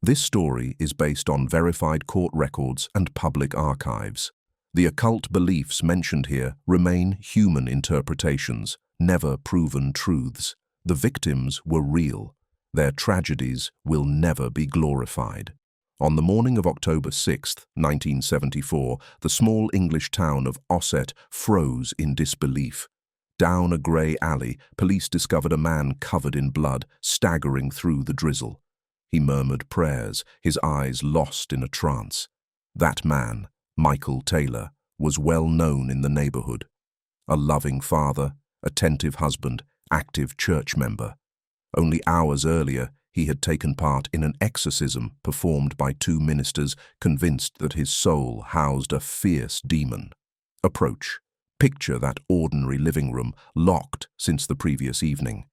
This story is based on verified court records and public archives. The occult beliefs mentioned here remain human interpretations, never proven truths. The victims were real. Their tragedies will never be glorified. On the morning of October 6, 1974, the small English town of Ossett froze in disbelief. Down a grey alley, police discovered a man covered in blood, staggering through the drizzle. He murmured prayers, his eyes lost in a trance. That man, Michael Taylor, was well known in the neighborhood. A loving father, attentive husband, active church member. Only hours earlier, he had taken part in an exorcism performed by two ministers convinced that his soul housed a fierce demon. Approach. Picture that ordinary living room, locked since the previous evening.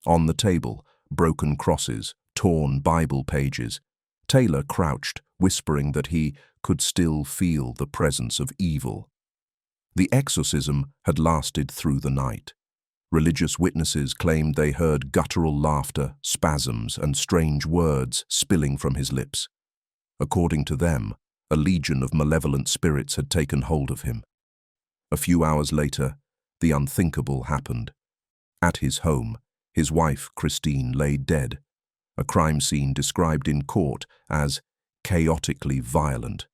On the table, broken crosses, torn Bible pages. Taylor crouched, whispering that he could still feel the presence of evil. The exorcism had lasted through the night. Religious witnesses claimed they heard guttural laughter, spasms, and strange words spilling from his lips. According to them, a legion of malevolent spirits had taken hold of him. A few hours later, the unthinkable happened. At his home, his wife, Christine, lay dead, a crime scene described in court as chaotically violent.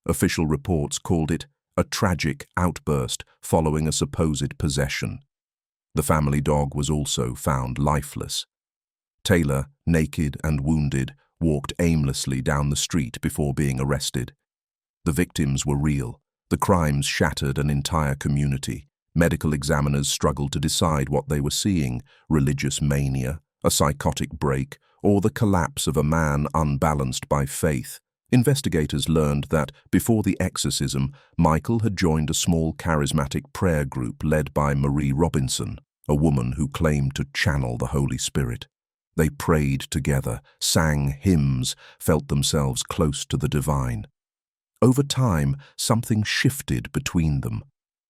Official reports called it a tragic outburst following a supposed possession. The family dog was also found lifeless. Taylor, naked and wounded, walked aimlessly down the street before being arrested. The victims were real. The crimes shattered an entire community. Medical examiners struggled to decide what they were seeing: religious mania, a psychotic break, or the collapse of a man unbalanced by faith. Investigators learned that, before the exorcism, Michael had joined a small charismatic prayer group led by Marie Robinson, a woman who claimed to channel the Holy Spirit. They prayed together, sang hymns, felt themselves close to the divine. Over time, something shifted between them.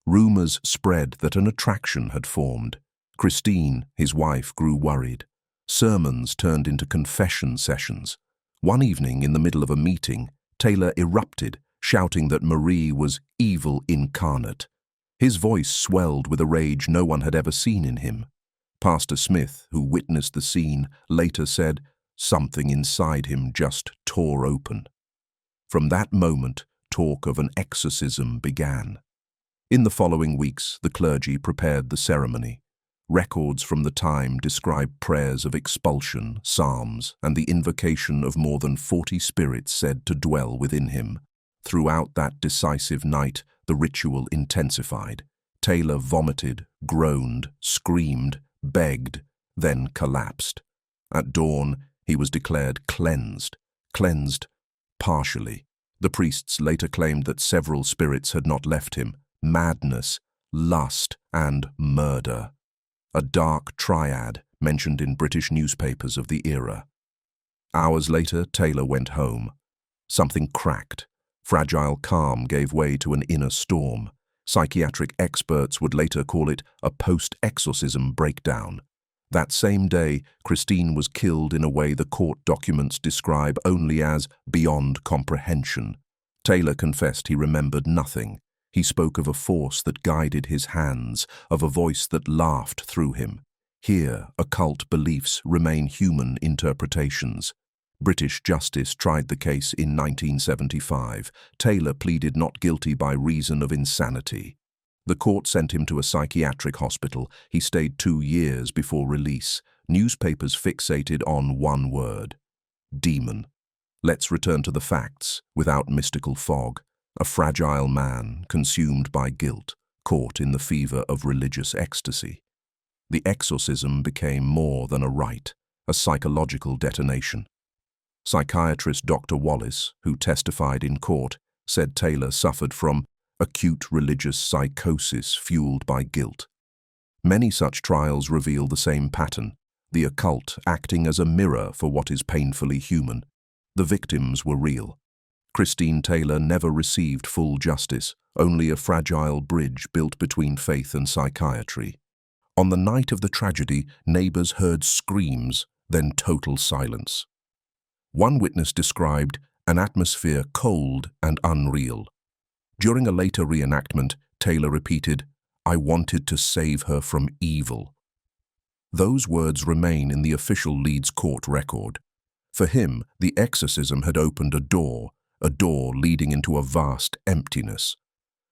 Rumors spread that an attraction had formed. Christine, his wife, grew worried. Sermons turned into confession sessions. One evening, in the middle of a meeting, Taylor erupted, shouting that Marie was evil incarnate. His voice swelled with a rage no one had ever seen in him. Pastor Smith, who witnessed the scene, later said, "Something inside him just tore open." From that moment, talk of an exorcism began. In the following weeks, the clergy prepared the ceremony. Records from the time describe prayers of expulsion, psalms, and the invocation of more than 40 spirits said to dwell within him. Throughout that decisive night, the ritual intensified. Taylor vomited, groaned, screamed, begged, then collapsed. At dawn, he was declared cleansed partially. The priests later claimed that several spirits had not left him: madness, lust, and murder. A dark triad mentioned in British newspapers of the era. Hours later, Taylor went home. Something cracked. Fragile calm gave way to an inner storm. Psychiatric experts would later call it a post-exorcism breakdown. That same day, Christine was killed in a way the court documents describe only as beyond comprehension. Taylor confessed he remembered nothing. He spoke of a force that guided his hands, of a voice that laughed through him. Here, occult beliefs remain human interpretations. British justice tried the case in 1975. Taylor pleaded not guilty by reason of insanity. The court sent him to a psychiatric hospital. He stayed 2 years before release. Newspapers fixated on one word: demon. Let's return to the facts, without mystical fog. A fragile man, consumed by guilt, caught in the fever of religious ecstasy. The exorcism became more than a rite, a psychological detonation. Psychiatrist Dr. Wallace, who testified in court, said Taylor suffered from acute religious psychosis fueled by guilt. Many such trials reveal the same pattern: the occult acting as a mirror for what is painfully human. The victims were real. Christine Taylor never received full justice, only a fragile bridge built between faith and psychiatry. On the night of the tragedy, neighbors heard screams, then total silence. One witness described an atmosphere cold and unreal. During a later reenactment, Taylor repeated, "I wanted to save her from evil." Those words remain in the official Leeds court record. For him, the exorcism had opened a door leading into a vast emptiness.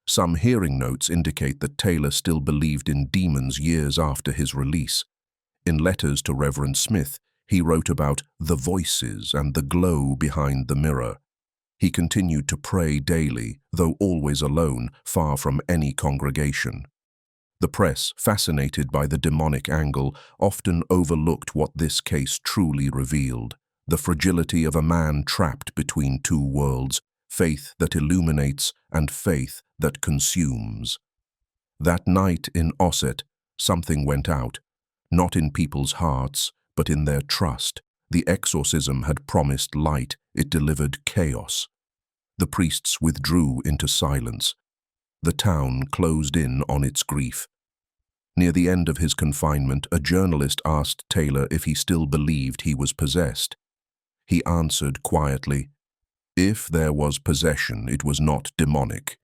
Some hearing notes indicate that Taylor still believed in demons years after his release. In letters to Reverend Smith, he wrote about the voices and the glow behind the mirror. He continued to pray daily, though always alone, far from any congregation. The press, fascinated by the demonic angle, often overlooked what this case truly revealed: the fragility of a man trapped between two worlds, faith that illuminates and faith that consumes. That night in Osset, something went out, not in people's hearts, but in their trust. The exorcism had promised light, it delivered chaos. The priests withdrew into silence. The town closed in on its grief. Near the end of his confinement, a journalist asked Taylor if he still believed he was possessed. He answered quietly, "If there was possession, it was not demonic.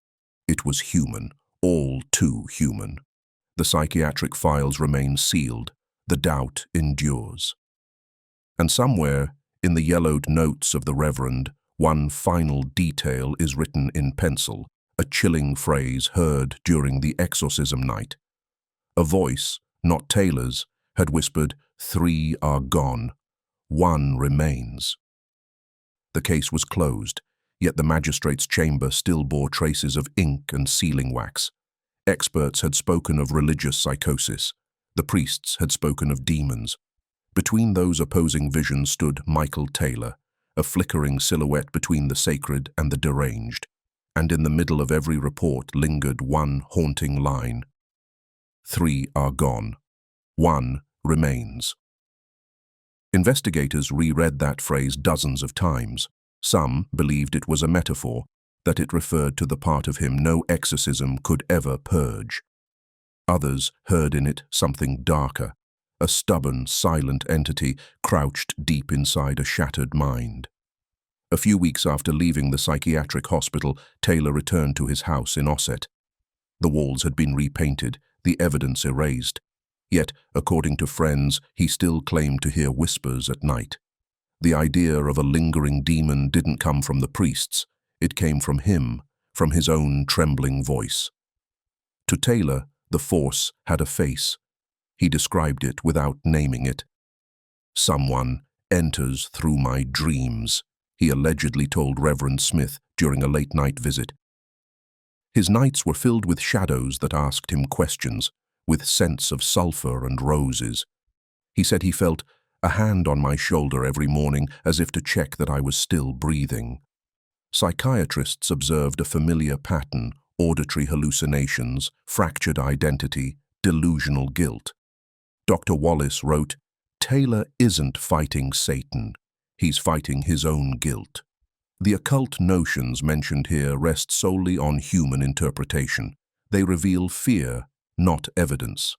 It was human, all too human." The psychiatric files remain sealed. The doubt endures. And somewhere, in the yellowed notes of the Reverend, one final detail is written in pencil, a chilling phrase heard during the exorcism night. A voice, not Taylor's, had whispered, "3 are gone. 1 remains." The case was closed, yet the magistrate's chamber still bore traces of ink and sealing wax. Experts had spoken of religious psychosis. The priests had spoken of demons. Between those opposing visions stood Michael Taylor, a flickering silhouette between the sacred and the deranged. And in the middle of every report lingered one haunting line: 3 are gone. 1 remains. Investigators reread that phrase dozens of times. Some believed it was a metaphor, that it referred to the part of him no exorcism could ever purge. Others heard in it something darker, a stubborn, silent entity crouched deep inside a shattered mind. A few weeks after leaving the psychiatric hospital, Taylor returned to his house in Osset. The walls had been repainted, the evidence erased. Yet, according to friends, he still claimed to hear whispers at night. The idea of a lingering demon didn't come from the priests. It came from him, from his own trembling voice. To Taylor, the force had a face. He described it without naming it. "Someone enters through my dreams," he allegedly told Reverend Smith during a late-night visit. His nights were filled with shadows that asked him questions, with scents of sulfur and roses. He said he felt a hand on my shoulder every morning as if to check that I was still breathing. Psychiatrists observed a familiar pattern: auditory hallucinations, fractured identity, delusional guilt. Dr. Wallace wrote, "Taylor isn't fighting Satan, he's fighting his own guilt." The occult notions mentioned here rest solely on human interpretation. They reveal fear, not evidence.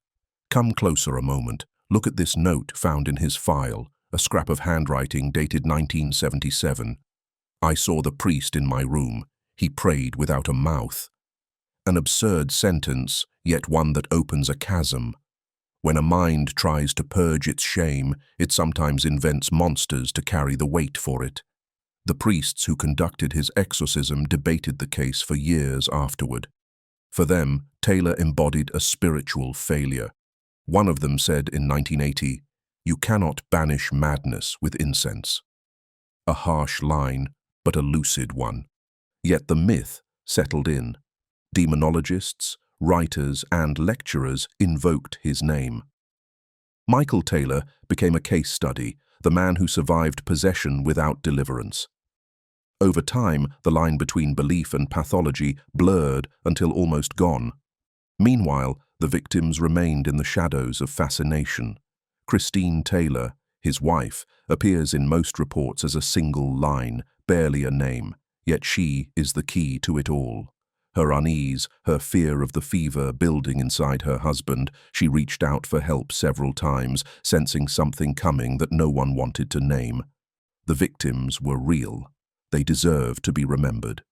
Come closer a moment. Look at this note found in his file, a scrap of handwriting dated 1977. "I saw the priest in my room. He prayed without a mouth." An absurd sentence, yet one that opens a chasm. When a mind tries to purge its shame, it sometimes invents monsters to carry the weight for it. The priests who conducted his exorcism debated the case for years afterward. For them, Taylor embodied a spiritual failure. One of them said in 1980, "You cannot banish madness with incense." A harsh line, but a lucid one. Yet the myth settled in. Demonologists, writers, and lecturers invoked his name. Michael Taylor became a case study, the man who survived possession without deliverance. Over time, the line between belief and pathology blurred until almost gone. Meanwhile, the victims remained in the shadows of fascination. Christine Taylor, his wife, appears in most reports as a single line, barely a name, yet she is the key to it all. Her unease, her fear of the fever building inside her husband, she reached out for help several times, sensing something coming that no one wanted to name. The victims were real. They deserved to be remembered.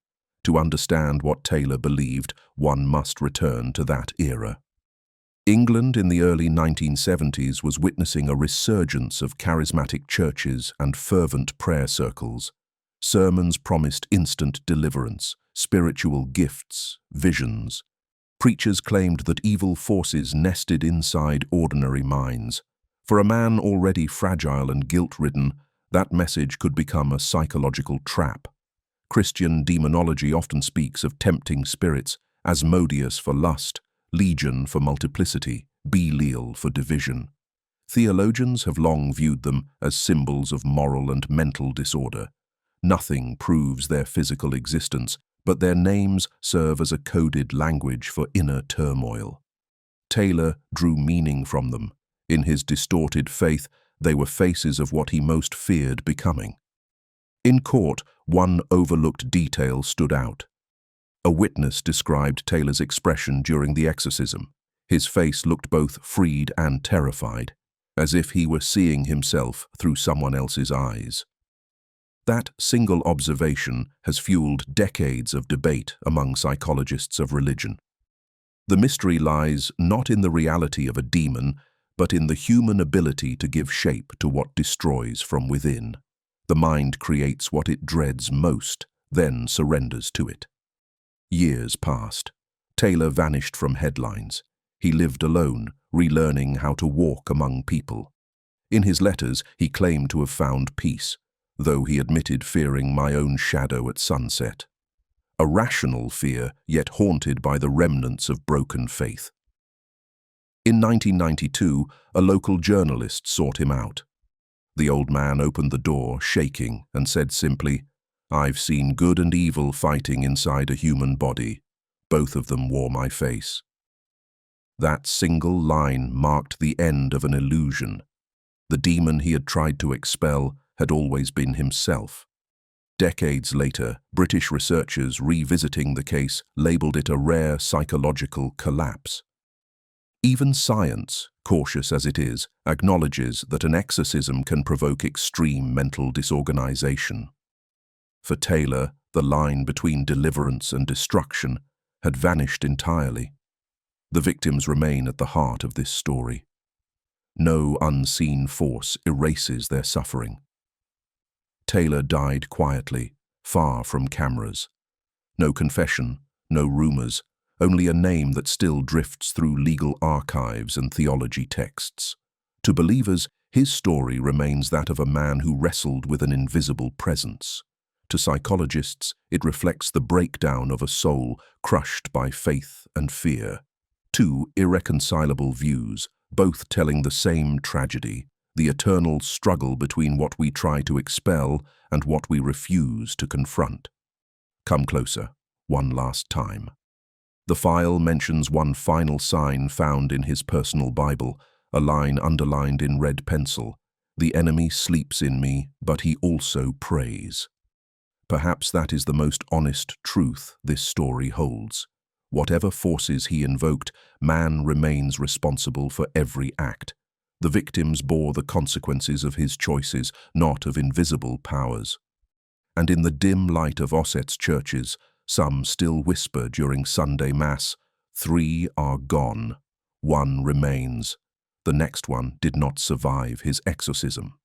To understand what Taylor believed, one must return to that era. England in the early 1970s was witnessing a resurgence of charismatic churches and fervent prayer circles. Sermons promised instant deliverance, spiritual gifts, visions. Preachers claimed that evil forces nested inside ordinary minds. For a man already fragile and guilt-ridden, that message could become a psychological trap. Christian demonology often speaks of tempting spirits, Asmodeus for lust, Legion for multiplicity, Belial for division. Theologians have long viewed them as symbols of moral and mental disorder. Nothing proves their physical existence, but their names serve as a coded language for inner turmoil. Taylor drew meaning from them. In his distorted faith, they were faces of what he most feared becoming. In court, one overlooked detail stood out. A witness described Taylor's expression during the exorcism. His face looked both freed and terrified, as if he were seeing himself through someone else's eyes. That single observation has fueled decades of debate among psychologists of religion. The mystery lies not in the reality of a demon, but in the human ability to give shape to what destroys from within. The mind creates what it dreads most, then surrenders to it. Years passed. Taylor vanished from headlines. He lived alone, relearning how to walk among people. In his letters, he claimed to have found peace, though he admitted fearing my own shadow at sunset. A rational fear, yet haunted by the remnants of broken faith. In 1992, a local journalist sought him out. The old man opened the door, shaking, and said simply, "I've seen good and evil fighting inside a human body. Both of them wore my face." That single line marked the end of an illusion. The demon he had tried to expel had always been himself. Decades later, British researchers revisiting the case labeled it a rare psychological collapse. Even science, cautious as it is, acknowledges that an exorcism can provoke extreme mental disorganization. For Taylor, the line between deliverance and destruction had vanished entirely. The victims remain at the heart of this story. No unseen force erases their suffering. Taylor died quietly, far from cameras. No confession, no rumors, only a name that still drifts through legal archives and theology texts. To believers, his story remains that of a man who wrestled with an invisible presence. To psychologists, it reflects the breakdown of a soul crushed by faith and fear. Two irreconcilable views, both telling the same tragedy, the eternal struggle between what we try to expel and what we refuse to confront. Come closer, one last time. The file mentions one final sign found in his personal Bible, a line underlined in red pencil. "The enemy sleeps in me, but he also prays." Perhaps that is the most honest truth this story holds. Whatever forces he invoked, man remains responsible for every act. The victims bore the consequences of his choices, not of invisible powers. And in the dim light of Osset's churches, some still whisper during Sunday Mass, 3 are gone, 1 remains. The next one did not survive his exorcism.